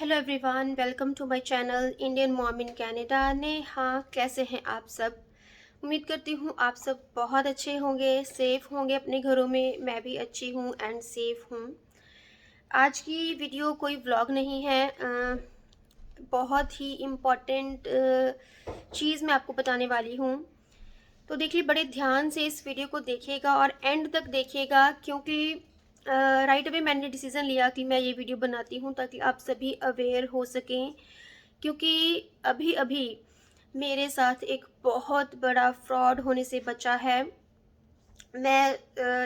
Hello everyone, welcome to my channel Indian mom in Canada. हाँ, कैसे हैं आप सब? उम्मीद करती हूँ आप सब बहुत अच्छे होंगे, सेफ़ होंगे अपने घरों में। मैं भी अच्छी हूँ एंड सेफ़ हूँ। आज की वीडियो कोई व्लॉग नहीं है। बहुत ही इम्पॉर्टेंट चीज़ मैं आपको बताने वाली हूँ। तो देखिए, बड़े ध्यान से इस वीडियो को देखिएगा और एंड तक देखिएगा, क्योंकि राइट अवे मैंने डिसीज़न लिया कि मैं ये वीडियो बनाती हूँ ताकि आप सभी अवेयर हो सकें। क्योंकि अभी अभी मेरे साथ एक बहुत बड़ा फ्रॉड होने से बचा है। मैं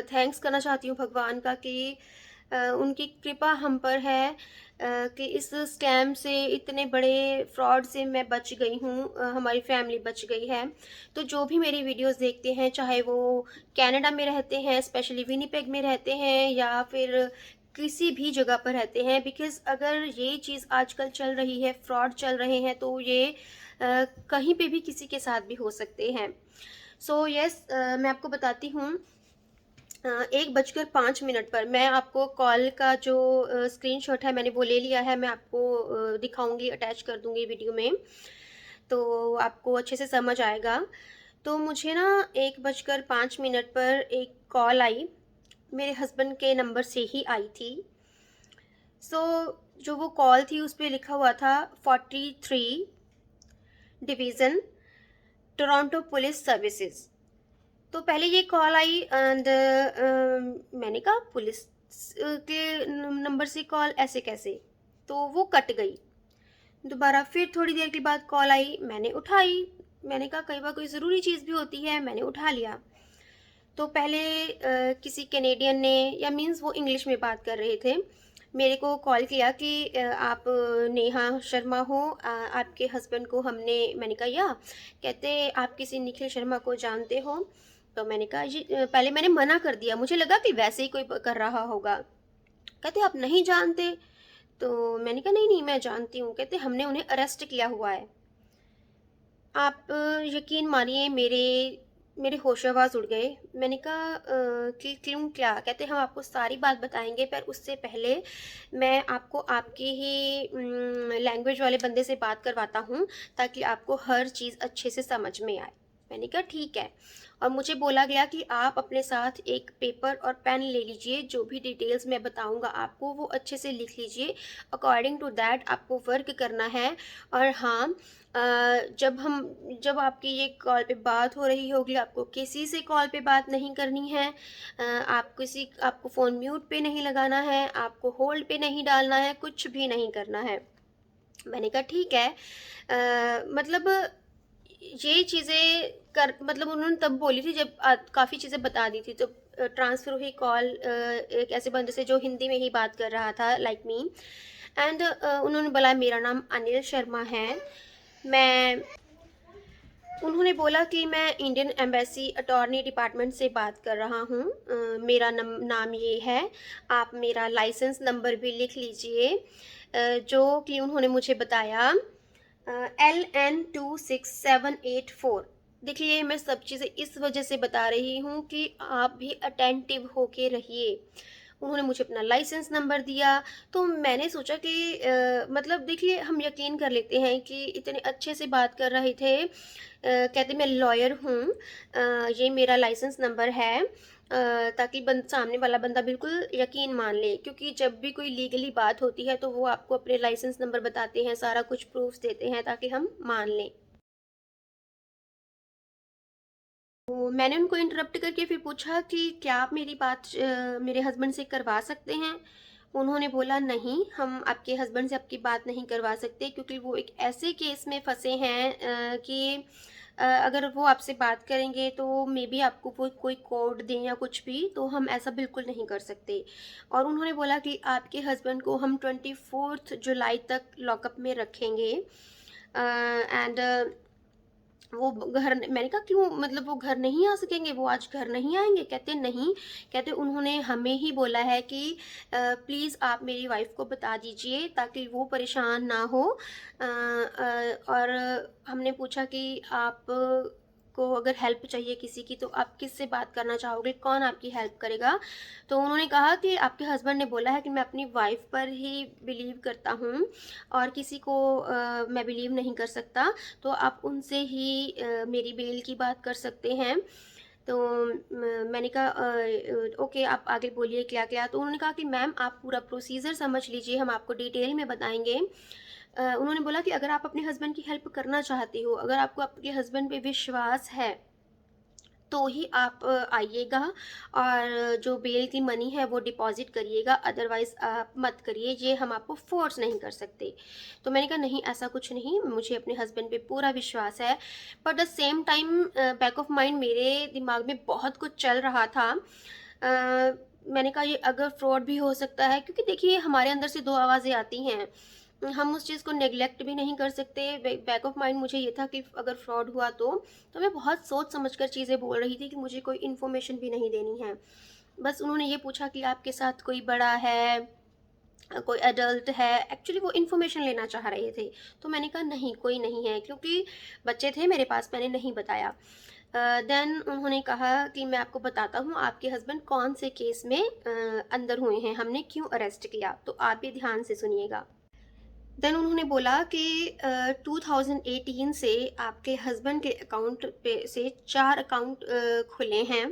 थैंक्स करना चाहती हूँ भगवान का कि उनकी कृपा हम पर है, कि इस स्कैम से, इतने बड़े फ्रॉड से मैं बच गई हूँ, हमारी फैमिली बच गई है। तो जो भी मेरी वीडियोस देखते हैं, चाहे वो कनाडा में रहते हैं, स्पेशली विनिपेग में रहते हैं, या फिर किसी भी जगह पर रहते हैं, बिकॉज़ अगर ये चीज़ आजकल चल रही है, फ्रॉड चल रहे हैं, तो ये कहीं पे भी किसी के साथ भी हो सकते हैं। सो यस, मैं आपको बताती हूँ। 1:05 पर मैं आपको कॉल का जो स्क्रीनशॉट है मैंने वो ले लिया है। मैं आपको दिखाऊँगी, अटैच कर दूँगी वीडियो में, तो आपको अच्छे से समझ आएगा। तो मुझे ना 1:05 पर एक कॉल आई, मेरे हस्बैंड के नंबर से ही आई थी। सो जो वो कॉल थी उस पे लिखा हुआ था 43 डिवीज़न टोरंटो पुलिस सर्विसेज़। तो पहले ये कॉल आई एंड मैंने कहा पुलिस के नंबर से कॉल ऐसे कैसे? तो वो कट गई। दोबारा फिर थोड़ी देर के बाद कॉल आई, मैंने उठाई। मैंने कहा कई बार कोई ज़रूरी चीज़ भी होती है, मैंने उठा लिया। तो पहले किसी कैनेडियन ने, या मीन्स वो इंग्लिश में बात कर रहे थे, मेरे को कॉल किया कि आप नेहा शर्मा हो? आपके हस्बैंड को हमने, मैंने कहा या, कहते आप किसी निखिल शर्मा को जानते हो? तो मैंने कहा जी, पहले मैंने मना कर दिया, मुझे लगा कि वैसे ही कोई कर रहा होगा। कहते आप नहीं जानते? तो मैंने कहा नहीं नहीं, मैं जानती हूँ। कहते हमने उन्हें अरेस्ट किया हुआ है। आप यकीन मानिए, मेरे मेरे होश-हवास उड़ गए। मैंने कहा कि क्यों, क्या? कहते हम आपको सारी बात बताएँगे, पर उससे पहले मैं आपको आपके ही लैंग्वेज वाले बंदे से बात करवाता हूँ, ताकि आपको हर चीज़ अच्छे से समझ में आए। मैंने कहा ठीक है। और मुझे बोला गया कि आप अपने साथ एक पेपर और पेन ले लीजिए, जो भी डिटेल्स मैं बताऊँगा आपको वो अच्छे से लिख लीजिए। अकॉर्डिंग टू दैट आपको वर्क करना है। और हाँ, जब आपकी ये कॉल पे बात हो रही होगी, आपको किसी से कॉल पे बात नहीं करनी है। आपको फ़ोन म्यूट पे नहीं लगाना है, आपको होल्ड पे नहीं डालना है, कुछ भी नहीं करना है। मैंने कहा ठीक है। मतलब ये चीज़ें कर मतलब उन्होंने तब बोली थी जब काफ़ी चीज़ें बता दी थी। जब ट्रांसफ़र हुई कॉल एक ऐसे बंदे से जो हिंदी में ही बात कर रहा था, लाइक मी। एंड उन्होंने बोला मेरा नाम अनिल शर्मा है। मैं उन्होंने बोला कि मैं इंडियन एम्बेसी अटॉर्नी डिपार्टमेंट से बात कर रहा हूँ। मेरा नाम ये है, आप मेरा लाइसेंस नंबर भी लिख लीजिए। जो कि उन्होंने मुझे बताया, LN26784। देखिए, मैं सब चीज़ें इस वजह से बता रही हूँ कि आप भी अटेंटिव होके रहिए। उन्होंने मुझे अपना लाइसेंस नंबर दिया, तो मैंने सोचा कि मतलब देखिए, हम यकीन कर लेते हैं कि इतने अच्छे से बात कर रहे थे। कहते मैं लॉयर हूँ, ये मेरा लाइसेंस नंबर है, ताकि सामने वाला बंदा बिल्कुल यकीन मान ले, क्योंकि जब भी कोई लीगली बात होती है तो वो आपको अपने लाइसेंस नंबर बताते हैं, सारा कुछ प्रूफ्स देते हैं ताकि हम मान लें। तो मैंने उनको इंटरप्ट करके फिर पूछा कि क्या आप मेरी बात मेरे हस्बैंड से करवा सकते हैं? उन्होंने बोला नहीं, हम आपके हस्बैंड से आपकी बात नहीं करवा सकते, क्योंकि वो एक ऐसे केस में फँसे हैं कि अगर वो आपसे बात करेंगे तो मे बी आपको वो कोई कोड दें या कुछ भी, तो हम ऐसा बिल्कुल नहीं कर सकते। और उन्होंने बोला कि आपके हस्बैंड को हम 24 जुलाई तक लॉकअप में रखेंगे। एंड वो घर, मैंने कहा क्यों, मतलब वो घर नहीं आ सकेंगे? वो आज घर नहीं आएँगे? कहते नहीं, कहते उन्होंने हमें ही बोला है कि प्लीज़ आप मेरी वाइफ़ को बता दीजिए ताकि वो परेशान ना हो। और हमने पूछा कि आप आपको अगर हेल्प चाहिए किसी की तो आप किससे बात करना चाहोगे? कौन आपकी हेल्प करेगा? तो उन्होंने कहा कि आपके हस्बैंड ने बोला है कि मैं अपनी वाइफ़ पर ही बिलीव करता हूँ और किसी को मैं बिलीव नहीं कर सकता, तो आप उनसे ही मेरी बेल की बात कर सकते हैं। तो मैंने कहा ओके, आप आगे बोलिए क्या-क्या? तो उन्होंने कहा कि मैम आप पूरा प्रोसीजर समझ लीजिए, हम आपको डिटेल में बताएँगे। उन्होंने बोला कि अगर आप अपने हस्बैंड की हेल्प करना चाहती हो, अगर आपको आपके हस्बैंड पे विश्वास है, तो ही आप आइएगा और जो बेल की मनी है वो डिपॉज़िट करिएगा, अदरवाइज़ आप मत करिए, ये हम आपको फ़ोर्स नहीं कर सकते। तो मैंने कहा नहीं, ऐसा कुछ नहीं, मुझे अपने हस्बैंड पे पूरा विश्वास है। But the same time back of mind मेरे दिमाग में बहुत कुछ चल रहा था। मैंने कहा ये अगर फ्रॉड भी हो सकता है, क्योंकि देखिए हमारे अंदर से 2 आवाज़ें आती हैं। हम उस चीज़ को नेग्लेक्ट भी नहीं कर सकते। बैक ऑफ माइंड मुझे ये था कि अगर फ्रॉड हुआ तो मैं बहुत सोच समझ कर चीज़ें बोल रही थी कि मुझे कोई इन्फॉर्मेशन भी नहीं देनी है। बस उन्होंने ये पूछा कि आपके साथ कोई बड़ा है, कोई एडल्ट है, एक्चुअली वो इन्फॉर्मेशन लेना चाह रहे थे। तो मैंने कहा नहीं, कोई नहीं है, क्योंकि बच्चे थे मेरे पास, मैंने नहीं बताया। देन उन्होंने कहा कि मैं आपको बताता हूँ आपके हस्बैंड कौन से केस में अंदर हुए हैं, हमने क्यों अरेस्ट किया, तो आप भी ध्यान से सुनिएगा। देन उन्होंने बोला कि 2018 से आपके हस्बैंड के अकाउंट पे से 4 अकाउंट खुले हैं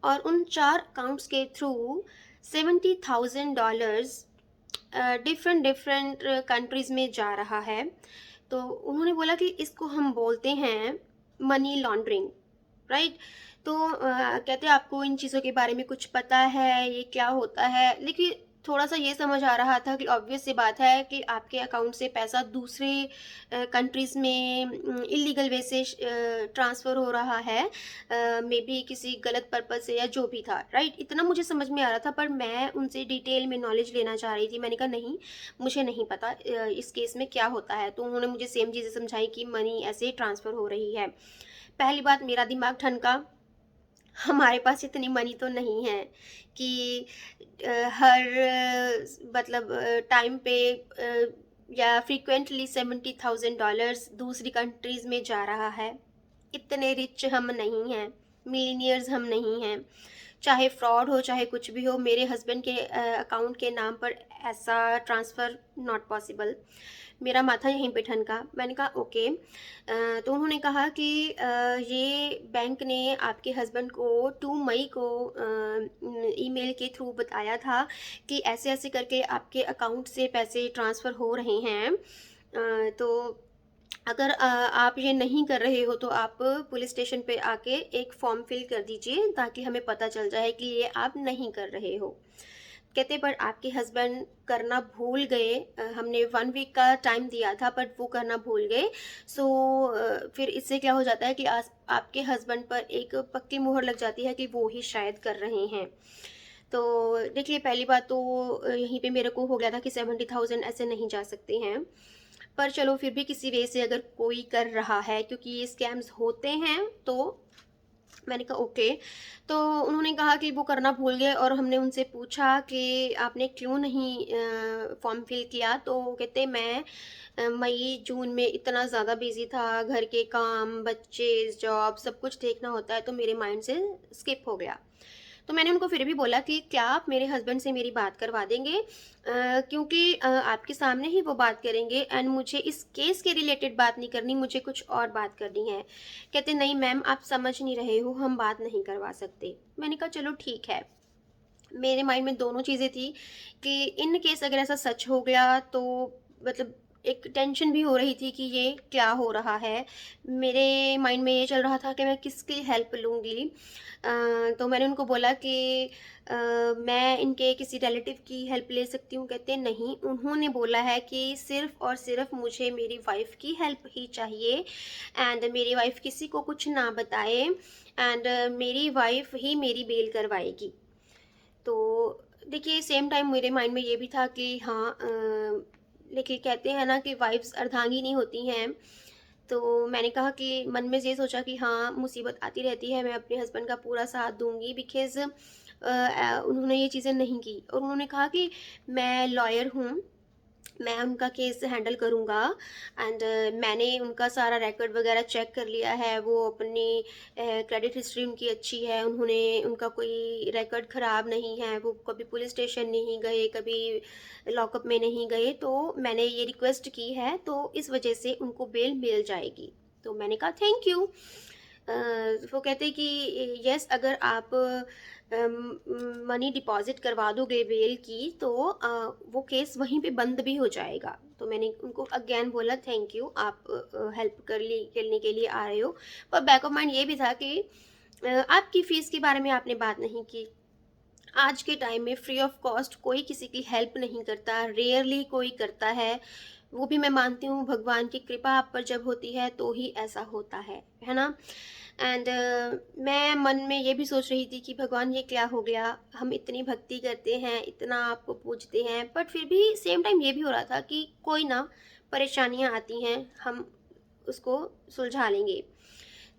और उन 4 अकाउंट्स के थ्रू $70,000 डिफरेंट डिफरेंट कंट्रीज़ में जा रहा है। तो उन्होंने बोला कि इसको हम बोलते हैं मनी लॉन्ड्रिंग, राइट? तो कहते हैं आपको इन चीज़ों के बारे में कुछ पता है, ये क्या होता है? देखिए थोड़ा-सा ये समझ आ रहा था कि ऑब्वियस सी बात है कि आपके अकाउंट से पैसा दूसरे कंट्रीज़ में इल्लीगल वे से ट्रांसफ़र हो रहा है, मेबी किसी गलत पर्पज़ से या जो भी था, राइट? इतना मुझे समझ में आ रहा था, पर मैं उनसे डिटेल में नॉलेज लेना चाह रही थी। मैंने कहा नहीं, मुझे नहीं पता इस केस में क्या होता है। तो उन्होंने मुझे सेम चीज़ें समझाई कि मनी ऐसे ट्रांसफ़र हो रही है। पहली बात, मेरा दिमाग ठनका, हमारे पास इतनी मनी तो नहीं है कि हर मतलब टाइम पे या फ्रीक्वेंटली $70,000 दूसरी कंट्रीज़ में जा रहा है। इतने रिच हम नहीं हैं, मिलियनियर्स हम नहीं हैं। चाहे फ्रॉड हो, चाहे कुछ भी हो, मेरे हस्बैंड के अकाउंट के नाम पर ऐसा ट्रांसफ़र नॉट पॉसिबल। मेरा माथा यहीं पे ठनका। मैंने कहा ओके। तो उन्होंने कहा कि ये बैंक ने आपके हस्बैंड को 2 मई को ईमेल के थ्रू बताया था कि ऐसे-ऐसे करके आपके अकाउंट से पैसे ट्रांसफ़र हो रहे हैं। तो अगर आप ये नहीं कर रहे हो तो आप पुलिस स्टेशन पे आके एक फॉर्म फिल कर दीजिए ताकि हमें पता चल जाए कि ये आप नहीं कर रहे हो। कहते पर आपके हस्बैंड करना भूल गए, हमने 1 वीक का टाइम दिया था बट वो करना भूल गए। सो फिर इससे क्या हो जाता है कि आपके हस्बैंड पर एक पक्की मोहर लग जाती है कि वो ही शायद कर रहे हैं। तो देखिए पहली बात तो यहीं पे मेरे को हो गया था कि 70,000 ऐसे नहीं जा सकते हैं। पर चलो फिर भी किसी वे से अगर कोई कर रहा है, क्योंकि ये स्कैम्स होते हैं, तो मैंने कहा ओके। तो उन्होंने कहा कि वो करना भूल गए और हमने उनसे पूछा कि आपने क्यों नहीं फॉर्म फिल किया? तो वो कहते मैं मई जून में इतना ज़्यादा बिज़ी था, घर के काम, बच्चे, जॉब सब कुछ देखना होता है, तो मेरे माइंड से स्किप हो गया। तो मैंने उनको फिर भी बोला कि क्या आप मेरे हस्बैंड से मेरी बात करवा देंगे? क्योंकि आपके सामने ही वो बात करेंगे एंड मुझे इस केस के रिलेटेड बात नहीं करनी, मुझे कुछ और बात करनी है। कहते नहीं मैम, आप समझ नहीं रहे हो, हम बात नहीं करवा सकते। मैंने कहा चलो ठीक है। मेरे माइंड में दोनों चीज़ें थी कि इन केस अगर ऐसा सच हो गया तो मतलब एक टेंशन भी हो रही थी कि ये क्या हो रहा है। मेरे माइंड में ये चल रहा था कि मैं किसकी हेल्प लूँगी। तो मैंने उनको बोला कि मैं इनके किसी रिलेटिव की हेल्प ले सकती हूँ? कहते नहीं, उन्होंने बोला है कि सिर्फ़ और सिर्फ़ मुझे मेरी वाइफ़ की हेल्प ही चाहिए एंड मेरी वाइफ़ किसी को कुछ ना बताए एंड मेरी वाइफ़ ही मेरी बेल करवाएगी। तो देखिए सेम टाइम मेरे माइंड में ये भी था कि हाँ, देखिए कहते हैं ना कि वाइफ्स अर्धांगिनी होती हैं। तो मैंने कहा कि मन में ये सोचा कि हाँ, मुसीबत आती रहती है, मैं अपने हस्बैंड का पूरा साथ दूँगी बिकॉज़ उन्होंने ये चीज़ें नहीं की और उन्होंने कहा कि मैं लॉयर हूँ मैं उनका केस हैंडल करूँगा। एंड मैंने उनका सारा रिकॉर्ड वगैरह चेक कर लिया है। वो अपनी क्रेडिट हिस्ट्री उनकी अच्छी है, उनका कोई रिकॉर्ड ख़राब नहीं है, वो कभी पुलिस स्टेशन नहीं गए, कभी लॉकअप में नहीं गए। तो मैंने ये रिक्वेस्ट की है, तो इस वजह से उनको बेल मिल जाएगी। तो मैंने कहा थैंक यू। वो कहते कि यस, अगर आप मनी डिपॉज़िट करवा दोगे बेल की, तो वो केस वहीं पे बंद भी हो जाएगा। तो मैंने उनको अगेन बोला थैंक यू, आप हेल्प करने के लिए आ रहे हो। पर बैक ऑफ माइंड ये भी था कि आपकी फ़ीस के बारे में आपने बात नहीं की। आज के टाइम में फ्री ऑफ कॉस्ट कोई किसी की हेल्प नहीं करता, रेयरली कोई करता है। वो भी मैं मानती हूँ भगवान की कृपा आप पर जब होती है तो ही ऐसा होता है ना? एंड मैं मन में ये भी सोच रही थी कि भगवान ये क्या हो गया? हम इतनी भक्ति करते हैं, इतना आपको पूजते हैं, बट फिर भी सेम टाइम ये भी हो रहा था कि कोई ना, परेशानियाँ आती हैं, हम उसको सुलझा लेंगे।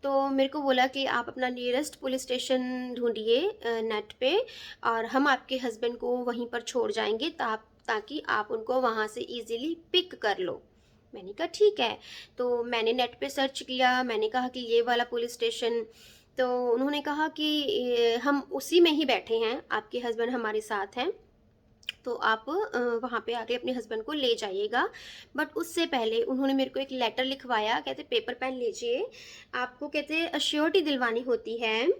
तो मेरे को बोला कि आप अपना नियरेस्ट पुलिस स्टेशन ढूँढिए नेट पे, और हम आपके हस्बैंड को वहीं पर छोड़ जाएँगे ताकि आप उनको वहाँ से ईज़िली पिक कर लो। मैंने कहा ठीक है। तो मैंने नेट पे सर्च किया, मैंने कहा कि ये वाला पुलिस स्टेशन, तो उन्होंने कहा कि हम उसी में ही बैठे हैं, आपके हस्बैंड हमारे साथ हैं। तो आप वहाँ पे आके अपने हस्बैंड को ले जाइएगा। बट उससे पहले उन्होंने मेरे को एक लेटर लिखवाया, कहते पेपर पेन लीजिए, आपको कहते अश्योरिटी दिलवानी होती है,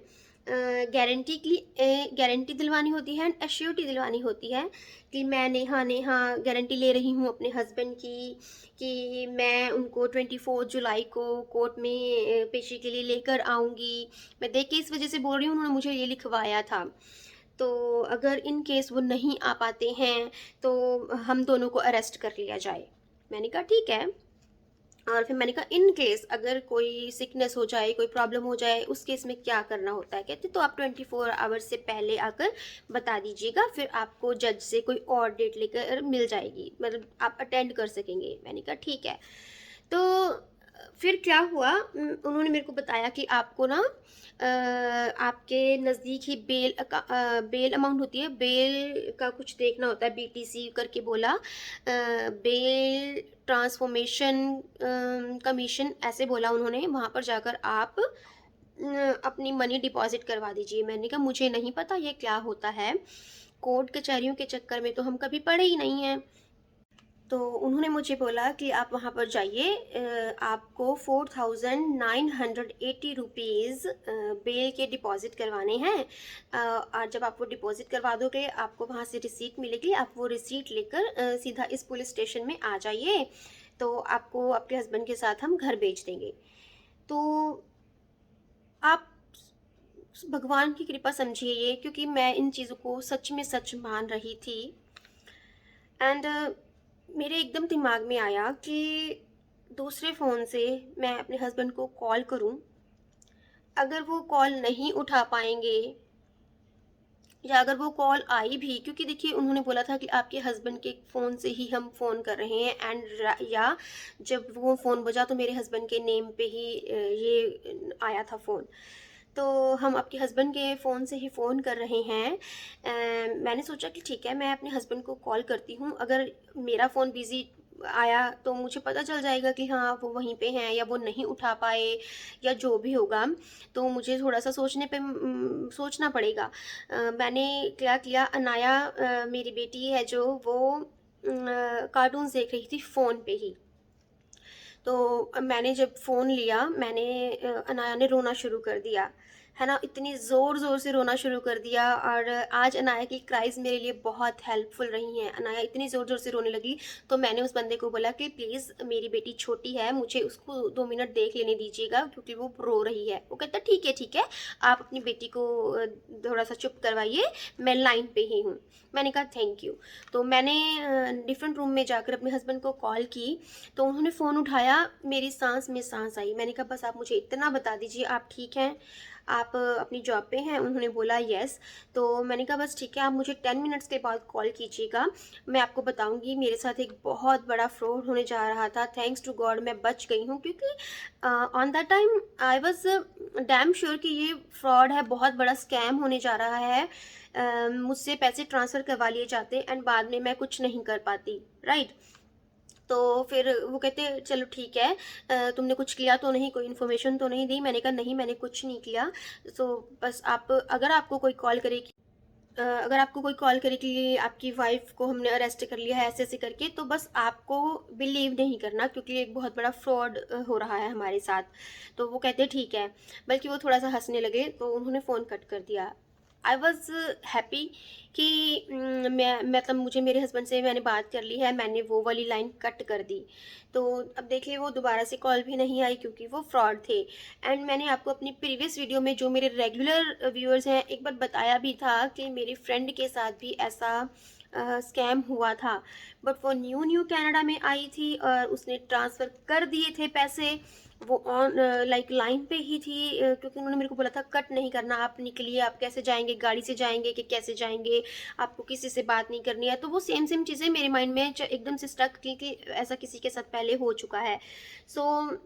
गारंटी दिलवानी होती है एंड एश्योरिटी दिलवानी होती है कि मैं नेहा नेहा गारंटी ले रही हूँ अपने हस्बैंड की कि मैं उनको 24 जुलाई को कोर्ट में पेशी के लिए लेकर आऊँगी। मैं देख के इस वजह से बोल रही हूँ, उन्होंने मुझे ये लिखवाया था। तो अगर इन केस वो नहीं आ पाते हैं तो हम दोनों को अरेस्ट कर लिया जाए। मैंने कहा ठीक है। और फिर मैंने कहा इन केस अगर कोई सिकनेस हो जाए, कोई प्रॉब्लम हो जाए, उस केस में क्या करना होता है? कहते तो आप 24 आवर्स से पहले आकर बता दीजिएगा, फिर आपको जज से कोई और डेट लेकर मिल जाएगी, मतलब आप अटेंड कर सकेंगे। मैंने कहा ठीक है। तो फिर क्या हुआ, उन्होंने मेरे को बताया कि आपको ना आपके नज़दीक ही बेल अमाउंट होती है, बेल का कुछ देखना होता है, बीटीसी करके बोला, बेल ट्रांसफॉर्मेशन कमीशन ऐसे बोला उन्होंने। वहाँ पर जाकर आप अपनी मनी डिपॉज़िट करवा दीजिए। मैंने कहा मुझे नहीं पता ये क्या होता है, कोर्ट कचहरियों के चक्कर में तो हम कभी पड़े ही नहीं हैं। तो उन्होंने मुझे बोला कि आप वहाँ पर जाइए, आपको 4980 रुपीज़ बेल के डिपॉज़िट करवाने हैं। और जब आप वो डिपॉज़िट करवा दोगे, आपको वहाँ से रिसीट मिलेगी, आप वो रिसीट लेकर सीधा इस पुलिस स्टेशन में आ जाइए, तो आपको आपके हस्बैंड के साथ हम घर भेज देंगे। तो आप भगवान की कृपा समझिए ये, क्योंकि मैं इन चीज़ों को सच में सच मान रही थी। एंड मेरे एकदम दिमाग में आया कि दूसरे फ़ोन से मैं अपने हस्बैंड को कॉल करूं, अगर वो कॉल नहीं उठा पाएंगे, या अगर वो कॉल आई भी, क्योंकि देखिए उन्होंने बोला था कि आपके हस्बैंड के फ़ोन से ही हम फ़ोन कर रहे हैं, एंड या जब वो फ़ोन बजा तो मेरे हस्बैंड के नेम पे ही ये आया था फ़ोन। तो हम आपके हस्बैंड के फ़ोन से ही फ़ोन कर रहे हैं। मैंने सोचा कि ठीक है, मैं अपने हस्बैंड को कॉल करती हूँ, अगर मेरा फ़ोन बिज़ी आया तो मुझे पता चल जाएगा कि हाँ वो वहीं पे हैं, या वो नहीं उठा पाए, या जो भी होगा, तो मुझे थोड़ा-सा सोचना पड़ेगा। मैंने क्या किया, अनाया मेरी बेटी है जो, वो कार्टून्स देख रही थी फ़ोन पे ही। तो मैंने जब फ़ोन लिया, मैंने अनाया ने रोना शुरू कर दिया, है ना? इतनी ज़ोर-ज़ोर से रोना शुरू कर दिया, और आज अनाया की क्राइज़ मेरे लिए बहुत हेल्पफुल रही हैं। अनाया इतनी ज़ोर-ज़ोर से रोने लगी, तो मैंने उस बंदे को बोला कि प्लीज़ मेरी बेटी छोटी है, मुझे उसको 2 मिनट देख लेने दीजिएगा, क्योंकि वो रो रही है। वो कहता ठीक है, आप अपनी बेटी को थोड़ा-सा चुप करवाइए, मैं लाइन पे ही हूँ। मैंने कहा थैंक यू। तो मैंने डिफरेंट रूम में जाकर अपने हस्बैंड को कॉल की, तो उन्होंने फ़ोन उठाया, मेरी साँस में साँस आई। मैंने कहा बस आप मुझे इतना बता दीजिए आप ठीक हैं, आप अपनी जॉब पे हैं? उन्होंने बोला येस। तो मैंने कहा बस ठीक है, आप मुझे 10 मिनट्स के बाद कॉल कीजिएगा, मैं आपको बताऊँगी मेरे साथ एक बहुत बड़ा फ्रॉड होने जा रहा था। थैंक्स टू गॉड मैं बच गई हूँ, क्योंकि on that time I was damn sure कि ये फ्रॉड है, बहुत बड़ा स्कैम होने जा रहा है। मुझसे पैसे ट्रांसफ़र करवा लिए जाते एंड बाद में मैं कुछ नहीं कर पाती, राइट? तो फिर वो कहते चलो ठीक है, तुमने कुछ किया तो नहीं, कोई इन्फॉर्मेशन तो नहीं दी? मैंने कहा नहीं, मैंने कुछ नहीं किया। सो बस आप, अगर आपको कोई कॉल करे कि आपकी वाइफ को हमने अरेस्ट कर लिया है ऐसे ऐसे करके, तो बस आपको बिलीव नहीं करना, क्योंकि एक बहुत बड़ा फ्रॉड हो रहा है हमारे साथ। तो वो कहते ठीक है, बल्कि वो थोड़ा सा हंसने लगे, तो उन्होंने फ़ोन कट कर दिया। आई वॉज़ हैप्पी कि मैं मतलब मुझे मेरे हस्बैंड से मैंने बात कर ली है, मैंने वो वाली लाइन कट कर दी। तो अब देखिए वो दोबारा से कॉल भी नहीं आई, क्योंकि वो फ्रॉड थे। एंड मैंने आपको अपनी प्रीवियस वीडियो में, जो मेरे रेगुलर व्यूअर्स हैं, एक बार बताया भी था कि मेरी फ्रेंड के साथ भी ऐसा स्कैम हुआ था। बट वो न्यू न्यू कनाडा में आई थी और उसने ट्रांसफ़र कर दिए थे पैसे। वो ऑन लाइक लाइन पे ही थी, क्योंकि उन्होंने मेरे को बोला था कट नहीं करना, आप निकलिए, आप कैसे जाएंगे, गाड़ी से जाएंगे कि कैसे जाएंगे, आपको किसी से बात नहीं करनी है। तो वो सेम सेम चीज़ें मेरे माइंड में एकदम से स्टक की कि ऐसा किसी के साथ पहले हो चुका है। सो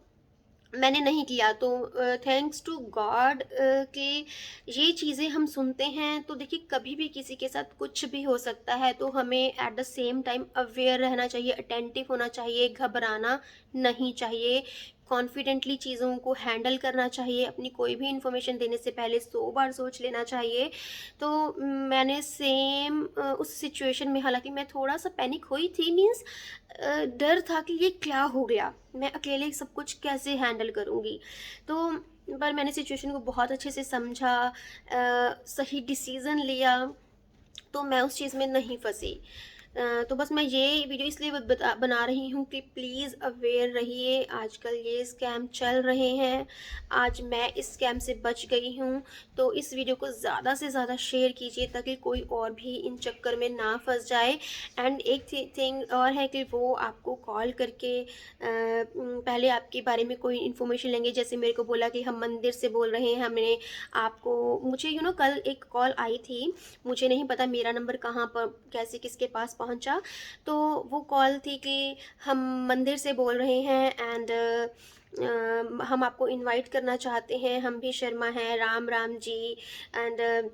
मैंने नहीं किया। तो थैंक्स टू गॉड कि ये चीज़ें हम सुनते हैं, तो देखिए कभी भी किसी के साथ कुछ भी हो सकता है, तो हमें at the same time aware रहना चाहिए, अटेंटिव होना चाहिए, घबराना नहीं चाहिए, कॉन्फिडेंटली चीज़ों को हैंडल करना चाहिए, अपनी कोई भी इन्फॉर्मेशन देने से पहले 100 बार सोच लेना चाहिए। तो मैंने सेम उस सिचुएशन में, हालांकि मैं थोड़ा सा पैनिक हुई थी, मीन्स डर था कि ये क्या हो गया, मैं अकेले सब कुछ कैसे हैंडल करूँगी। तो पर मैंने सिचुएशन को बहुत अच्छे से समझा, सही डिसीज़न लिया, तो मैं उस चीज़ में नहीं फँसी। तो बस मैं ये वीडियो इसलिए बना रही हूँ कि प्लीज़ अवेयर रहिए, आजकल ये स्कैम चल रहे हैं। आज मैं इस स्कैम से बच गई हूँ, तो इस वीडियो को ज़्यादा से ज़्यादा शेयर कीजिए, ताकि कोई और भी इन चक्कर में ना फंस जाए। एंड एक थिंग और है कि वो आपको कॉल करके पहले आपके बारे में कोई इन्फॉर्मेशन लेंगे, जैसे मेरे को बोला कि हम मंदिर से बोल रहे हैं, हमने आपको, मुझे कल एक कॉल आई थी, मुझे नहीं पता मेरा नंबर कहाँ पर कैसे किसके पास पहुँचा। तो वो कॉल थी कि हम मंदिर से बोल रहे हैं, एंड हम आपको इनवाइट करना चाहते हैं, हम भी शर्मा हैं, राम राम जी। एंड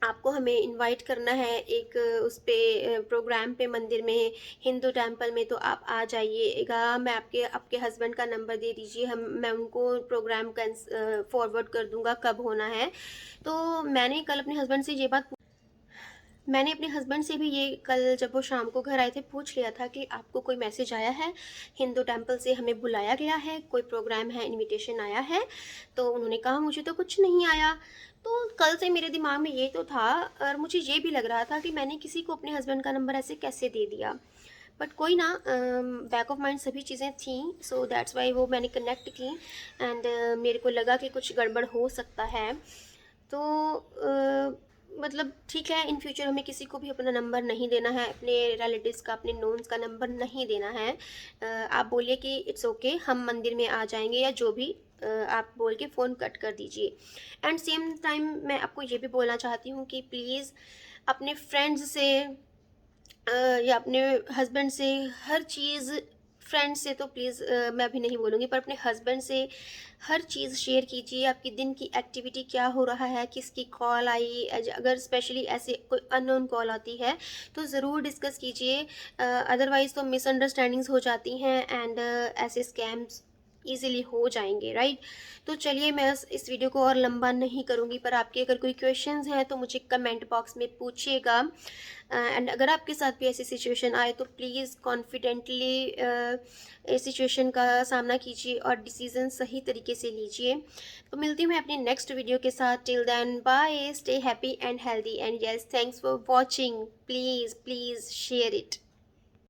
आपको हमें इनवाइट करना है एक उस पे प्रोग्राम पे, मंदिर में, हिंदू टेम्पल में, तो आप आ जाइएगा। मैं आपके आपके हस्बैंड का नंबर दे दीजिए, मैं उनको प्रोग्राम फॉरवर्ड कर दूंगा, कब होना है। तो मैंने अपने हस्बैंड से भी ये कल जब वो शाम को घर आए थे पूछ लिया था कि आपको कोई मैसेज आया है, हिंदू टेम्पल से हमें बुलाया गया है, कोई प्रोग्राम है, इनविटेशन आया है? तो उन्होंने कहा मुझे तो कुछ नहीं आया। तो कल से मेरे दिमाग में ये तो था, और मुझे ये भी लग रहा था कि मैंने किसी को अपने हस्बैंड का नंबर ऐसे कैसे दे दिया। बट कोई ना, बैक ऑफ माइंड सभी चीज़ें थी, सो दैट्स वाई वो मैंने कनेक्ट की। एंड मेरे को लगा कि कुछ गड़बड़ हो सकता है। तो मतलब ठीक है, इन फ्यूचर हमें किसी को भी अपना नंबर नहीं देना है, अपने रिलेटिव्स का, अपने नोन्स का नंबर नहीं देना है। आप बोलिए कि इट्स ओके, हम मंदिर में आ जाएंगे, या जो भी आप बोल के फ़ोन कट कर दीजिए। एंड सेम टाइम मैं आपको ये भी बोलना चाहती हूँ कि प्लीज़ अपने फ्रेंड्स से या अपने हस्बैंड से हर चीज़, फ्रेंड से तो प्लीज़ मैं अभी नहीं बोलूँगी, पर अपने हस्बैंड से हर चीज़ शेयर कीजिए, आपकी दिन की एक्टिविटी क्या हो रहा है, किसकी कॉल आई, अगर स्पेशली ऐसे कोई अननोन कॉल आती है तो ज़रूर डिस्कस कीजिए, अदरवाइज़ तो मिसअंडरस्टैंडिंग्स हो जाती हैं, एंड ऐसे स्कैम्स ईज़िली हो जाएंगे, राइट। तो चलिए मैं इस वीडियो को और लंबा नहीं करूँगी, पर आपके अगर कोई क्वेश्चंस हैं तो मुझे कमेंट बॉक्स में पूछिएगा। एंड अगर आपके साथ भी ऐसी सिचुएशन आए तो प्लीज़ कॉन्फिडेंटली इस सिचुएशन का सामना कीजिए और डिसीज़न सही तरीके से लीजिए। तो मिलती हूँ मैं अपनी नेक्स्ट वीडियो के साथ। Till then bye, stay happy and healthy, and yes, thanks for watching, please please share it.